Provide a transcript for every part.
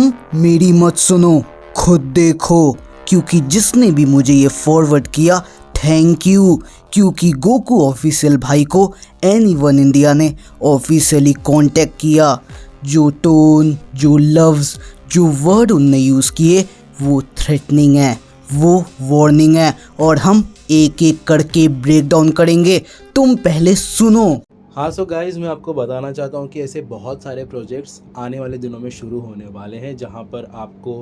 तुम मेरी मत सुनो, खुद देखो, क्योंकि जिसने भी मुझे ये फॉरवर्ड किया थैंक यू, क्योंकि गोकू ऑफिशियल भाई को एनीवन इंडिया ने ऑफिशियली कांटेक्ट किया। जो टोन, जो लव्स, जो वर्ड उनने यूज़ किए वो थ्रेटनिंग है, वो वार्निंग है और हम एक एक करके ब्रेक डाउन करेंगे। तुम पहले सुनो। हाँ सो गाइज़, मैं आपको बताना चाहता हूँ कि ऐसे बहुत सारे प्रोजेक्ट्स आने वाले दिनों में शुरू होने वाले हैं, जहाँ पर आपको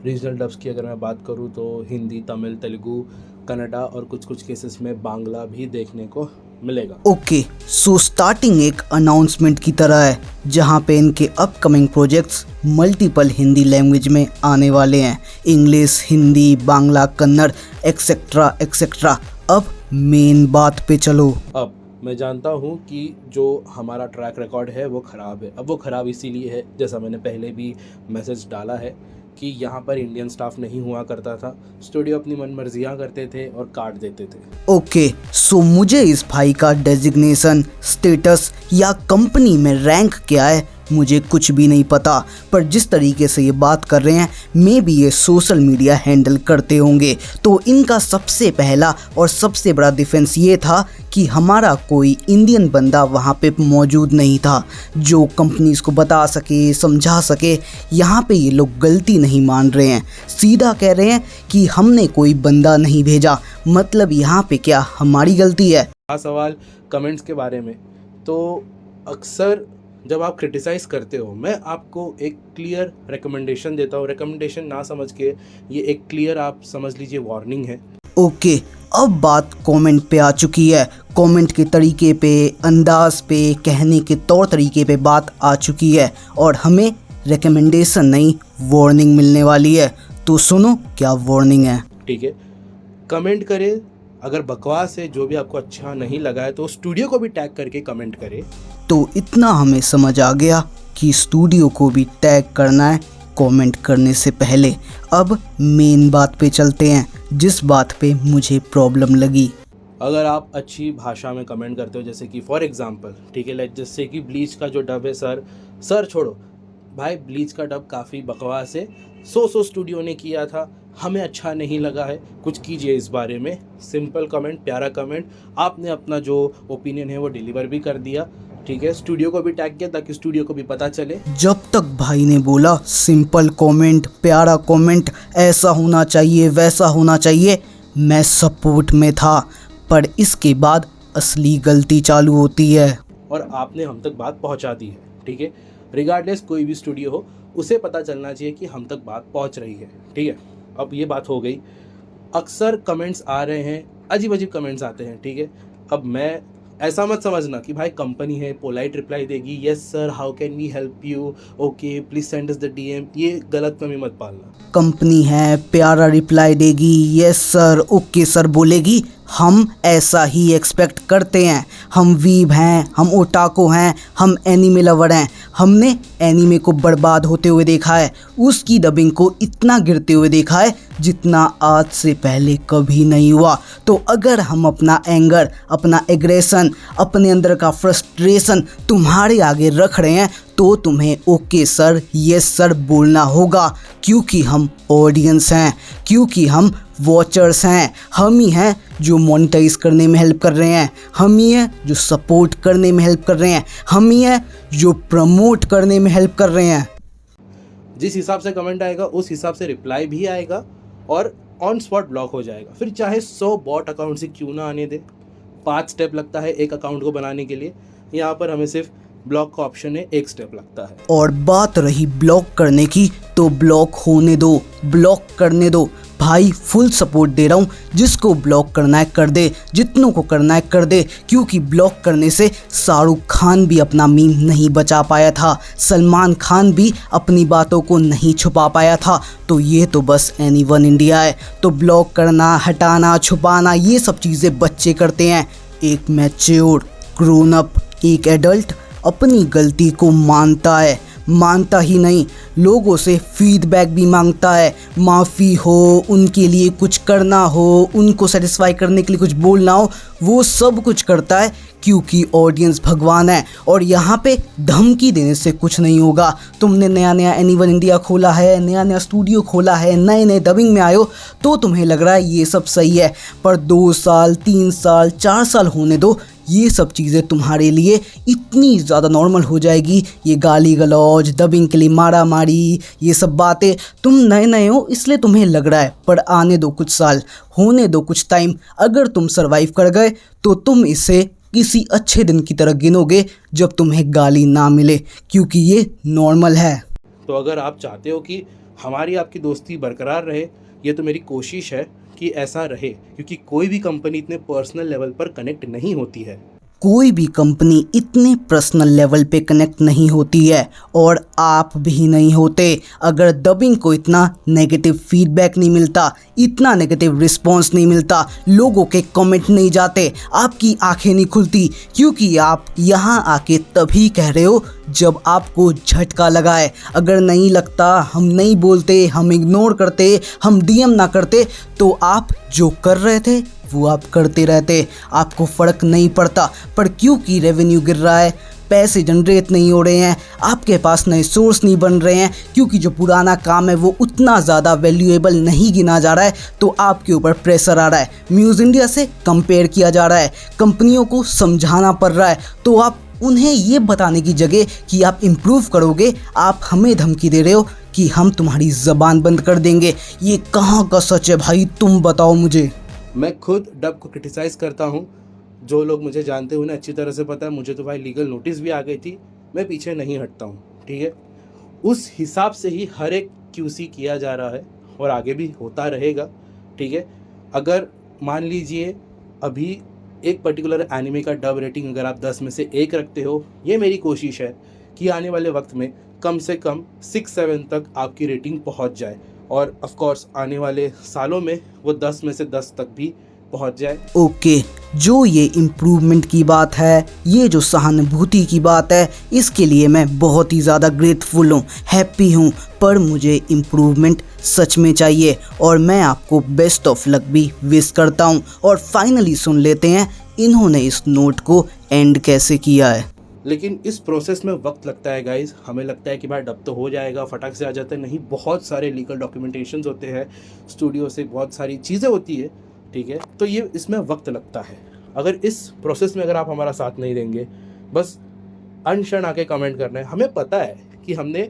रीजनल डब्स की अगर मैं बात करूँ तो हिंदी, तमिल, तेलुगु, कन्नड़ा और कुछ कुछ केसेस में बांग्ला भी देखने को मिलेगा। ओके, सो स्टार्टिंग एक अनाउंसमेंट की तरह है, जहाँ पे इनके upcoming projects multiple Hindi language में आने वाले हैं। English, Hindi, Bangla, Kannada etcetera etcetera. अब मेन बात पे चलो। अब मैं जानता हूँ कि जो हमारा ट्रैक रिकॉर्ड है वो ख़राब है। अब वो ख़राब इसीलिए है, जैसा मैंने पहले भी मैसेज डाला है, कि यहाँ पर इंडियन स्टाफ नहीं हुआ करता था। स्टूडियो अपनी मनमर्जियाँ करते थे और काट देते थे। ओके, सो मुझे इस भाई का डेजिग्नेशन, स्टेटस या कंपनी में रैंक क्या है मुझे कुछ भी नहीं पता, पर जिस तरीके से ये बात कर रहे हैं मे भी ये सोशल मीडिया हैंडल करते होंगे। तो इनका सबसे पहला और सबसे बड़ा डिफेंस ये था कि हमारा कोई इंडियन बंदा वहाँ पे मौजूद नहीं था जो कंपनीज को बता सके, समझा सके। यहाँ पे ये लोग गलती नहीं मान रहे हैं, सीधा कह रहे हैं कि हमने कोई बंदा नहीं भेजा। मतलब यहाँ पे क्या हमारी गलती है? सवाल कमेंट्स के बारे में, तो अक्सर जब आप क्रिटिसाइज़ करते हो, मैं आपको एक क्लियर रिकमेंडेशन देता हूँ। रिकमेंडेशन ना समझ के, ये एक क्लियर आप समझ लीजिए वार्निंग है। ओके, अब बात कमेंट पे आ चुकी है। कमेंट के तरीके पे, अंदाज पे, कहने के तौर तरीके पे बात आ चुकी है और हमें रिकमेंडेशन नहीं वार्निंग मिलने वाली है। तो सुनो क्या वार्निंग है। ठीक है, कमेंट करे, अगर बकवास है, जो भी आपको अच्छा नहीं लगा है, तो स्टूडियो को भी टैग करके कमेंट करे। तो इतना हमें समझ आ गया कि स्टूडियो को भी टैग करना है कमेंट करने से पहले। अब मेन बात पे चलते हैं, जिस बात पे मुझे प्रॉब्लम लगी। अगर आप अच्छी भाषा में कमेंट करते हो, जैसे कि फॉर एग्जांपल, ठीक है, जैसे कि ब्लीच का जो डब है, सर छोड़ो भाई, ब्लीच का डब काफ़ी बकवास है, सो स्टूडियो ने किया था, हमें अच्छा नहीं लगा है, कुछ कीजिए इस बारे में। सिंपल कमेंट, प्यारा कमेंट, आपने अपना जो ओपिनियन है वो डिलीवर भी कर दिया। ठीक है, स्टूडियो को भी टैग किया ताकि स्टूडियो को भी पता चले। जब तक भाई ने बोला सिंपल कमेंट, प्यारा कमेंट, ऐसा होना चाहिए, वैसा होना चाहिए, मैं सपोर्ट में था, पर इसके बाद असली गलती चालू होती है। और आपने हम तक बात पहुंचा दी है। ठीक है, रिगार्डलेस कोई भी स्टूडियो हो, उसे पता चलना चाहिए कि हम तक बात पहुंच रही है। ठीक है, अब ये बात हो गई। अक्सर कमेंट्स आ रहे हैं, अजीब अजीब कमेंट्स आते हैं। ठीक है, अब मैं ऐसा मत समझना कि भाई कंपनी है पोलाइट रिप्लाई देगी, yes sir how can we help you, okay please send us the DM, ये गलत फहमी मत पालना। कंपनी है, प्यारा रिप्लाई देगी, यस सर, ओके सर बोलेगी, हम ऐसा ही एक्सपेक्ट करते हैं। हम वीब हैं, हम ओटाको हैं, हम एनीमे लवर हैं। हमने एनीमे को बर्बाद होते हुए देखा है, उसकी डबिंग को इतना गिरते हुए देखा है जितना आज से पहले कभी नहीं हुआ। तो अगर हम अपना एंगर, अपना एग्रेशन, अपने अंदर का फ्रस्ट्रेशन तुम्हारे आगे रख रहे हैं, तो तुम्हें ओके सर, यस सर बोलना होगा, क्योंकि हम ऑडियंस हैं, क्योंकि हम वॉचर्स हैं। हम ही हैं जो मोनेटाइज करने में हेल्प कर रहे हैं, हम ही हैं जो सपोर्ट करने में हेल्प कर रहे हैं, हम ही हैं जो प्रमोट करने में हेल्प कर रहे हैं। जिस हिसाब से कमेंट आएगा उस हिसाब से रिप्लाई भी आएगा और ऑन स्पॉट ब्लॉक हो जाएगा। फिर चाहे 100 बॉट अकाउंट से क्यों ना आने दे, 5 स्टेप लगता है एक अकाउंट को बनाने के लिए, यहाँ पर हमें सिर्फ ब्लॉक का ऑप्शन है, 1 स्टेप लगता है। और बात रही ब्लॉक करने की, तो ब्लॉक होने दो, ब्लॉक करने दो भाई, फुल सपोर्ट दे रहा हूँ। जिसको ब्लॉक करना है कर दे, जितनों को करना है कर दे, क्योंकि ब्लॉक करने से शाहरुख खान भी अपना मीम नहीं बचा पाया था, सलमान खान भी अपनी बातों को नहीं छुपा पाया था। तो ये तो बस एनीवन इंडिया है। तो ब्लॉक करना, हटाना, छुपाना, ये सब चीज़ें बच्चे करते हैं। एक मैच्योर, ग्रोन अप, एक एडल्ट अपनी गलती को मानता है, मानता ही नहीं, लोगों से फीडबैक भी मांगता है। माफ़ी हो, उनके लिए कुछ करना हो, उनको सेटिस्फाई करने के लिए कुछ बोलना हो, वो सब कुछ करता है क्योंकि ऑडियंस भगवान है। और यहाँ पे धमकी देने से कुछ नहीं होगा। तुमने नया नया एनीवन इंडिया खोला है, नया नया स्टूडियो खोला है, नए नए डबिंग में आए हो, तो तुम्हें लग रहा है ये सब सही है, पर 2 साल 3 साल 4 साल होने दो, ये सब चीज़ें तुम्हारे लिए इतनी ज़्यादा नॉर्मल हो जाएगी। ये गाली गलौज, डबिंग के लिए मारा मारी, ये सब बातें, तुम नए नए हो इसलिए तुम्हें लग रहा है, पर आने दो कुछ साल, होने दो कुछ टाइम। अगर तुम सरवाइव कर गए तो तुम इसे किसी अच्छे दिन की तरह गिनोगे जब तुम्हें गाली ना मिले, क्योंकि ये नॉर्मल है। तो अगर आप चाहते हो कि हमारी आपकी दोस्ती बरकरार रहे, ये तो मेरी कोशिश है कि ऐसा रहे, क्योंकि कोई भी कंपनी इतने पर्सनल लेवल पर कनेक्ट नहीं होती है। कोई भी कंपनी इतने पर्सनल लेवल पे कनेक्ट नहीं होती है, और आप भी नहीं होते अगर डबिंग को इतना नेगेटिव फीडबैक नहीं मिलता, इतना नेगेटिव रिस्पॉन्स नहीं मिलता, लोगों के कमेंट नहीं जाते, आपकी आंखें नहीं खुलती, क्योंकि आप यहाँ आके तभी कह रहे हो जब आपको झटका लगा है। अगर नहीं लगता, हम नहीं बोलते, हम इग्नोर करते, हम डीएम ना करते, तो आप जो कर रहे थे वो आप करते रहते, आपको फ़र्क नहीं पड़ता। पर क्योंकि रेवेन्यू गिर रहा है, पैसे जनरेट नहीं हो रहे हैं, आपके पास नए सोर्स नहीं बन रहे हैं, क्योंकि जो पुराना काम है वो उतना ज़्यादा वैल्यूएबल नहीं गिना जा रहा है, तो आपके ऊपर प्रेशर आ रहा है। म्यूज़ इंडिया से कंपेयर किया जा रहा है, कंपनियों को समझाना पड़ रहा है, तो आप उन्हें ये बताने की जगह कि आप इम्प्रूव करोगे, आप हमें धमकी दे रहे हो कि हम तुम्हारी ज़बान बंद कर देंगे। ये कहाँ का सच है भाई, तुम बताओ मुझे। मैं खुद डब को क्रिटिसाइज़ करता हूँ। जो लोग मुझे जानते हैं उन्हें अच्छी तरह से पता है, मुझे तो भाई लीगल नोटिस भी आ गई थी, मैं पीछे नहीं हटता हूँ, ठीक है। उस हिसाब से ही हर एक QC किया जा रहा है और आगे भी होता रहेगा, ठीक है। अगर मान लीजिए अभी एक पर्टिकुलर एनिमे का डब रेटिंग अगर आप 10 में से 1 रखते हो, ये मेरी कोशिश है कि आने वाले वक्त में कम से कम 6-7 तक आपकी रेटिंग पहुंच जाए, और ऑफ कोर्स आने वाले सालों में वो 10 में से 10 तक भी पहुंच जाए। ओके, जो ये इम्प्रूवमेंट की बात है, ये जो सहानुभूति की बात है, इसके लिए मैं बहुत ही ज़्यादा ग्रेटफुल हूँ, हैप्पी हूँ, पर मुझे इम्प्रूवमेंट सच में चाहिए, और मैं आपको बेस्ट ऑफ लक भी विश करता हूँ। और फाइनली सुन लेते हैं इन्होंने इस नोट को एंड कैसे किया है। लेकिन इस प्रोसेस में वक्त लगता है गाइज। हमें लगता है कि भाई डब तो हो जाएगा, फटाक से आ जाता है, नहीं, बहुत सारे लीगल डॉक्यूमेंटेशंस होते हैं, स्टूडियो से बहुत सारी चीज़ें होती है, ठीक है। तो ये इसमें वक्त लगता है। अगर इस प्रोसेस में अगर आप हमारा साथ नहीं देंगे, बस अनशन आके कमेंट करना है, हमें पता है कि हमने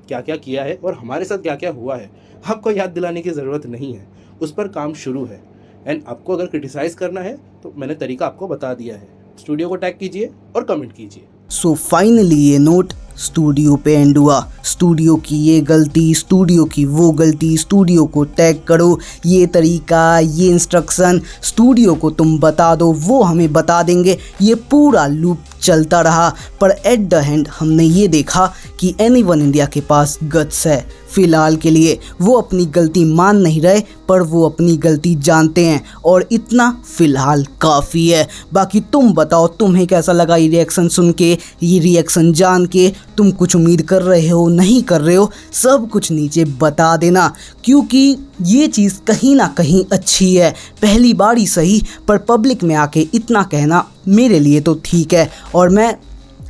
क्या क्या किया है और हमारे साथ क्या क्या हुआ है, आपको याद दिलाने की ज़रूरत नहीं है, उस पर काम शुरू है। एंड आपको अगर क्रिटिसाइज़ करना है तो मैंने तरीका आपको बता दिया है, स्टूडियो को टैग कीजिए और कमेंट कीजिए। सो फाइनली ये नोट स्टूडियो पे एंड हुआ। स्टूडियो की ये गलती, स्टूडियो की वो गलती, स्टूडियो को टैग करो, ये तरीका, ये इंस्ट्रक्शन स्टूडियो को तुम बता दो, वो हमें बता देंगे। ये पूरा लूप चलता रहा, पर एट द एंड हमने ये देखा कि एनीवन इंडिया के पास गट्स है। फ़िलहाल के लिए वो अपनी गलती मान नहीं रहे, पर वो अपनी गलती जानते हैं, और इतना फ़िलहाल काफ़ी है। बाकी तुम बताओ, तुम्हें कैसा लगा ये रिएक्शन सुन के, ये रिएक्शन जान के? तुम कुछ उम्मीद कर रहे हो, नहीं कर रहे हो, सब कुछ नीचे बता देना, क्योंकि ये चीज़ कहीं ना कहीं अच्छी है। पहली बार ही सही, पर पब्लिक में आके इतना कहना मेरे लिए तो ठीक है, और मैं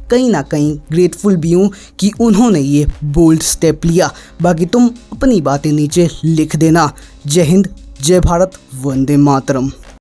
कहीं ना कहीं ग्रेटफुल भी हूँ कि उन्होंने ये बोल्ड स्टेप लिया। बाकी तुम अपनी बातें नीचे लिख देना। जय हिंद, जय भारत, वंदे मातरम।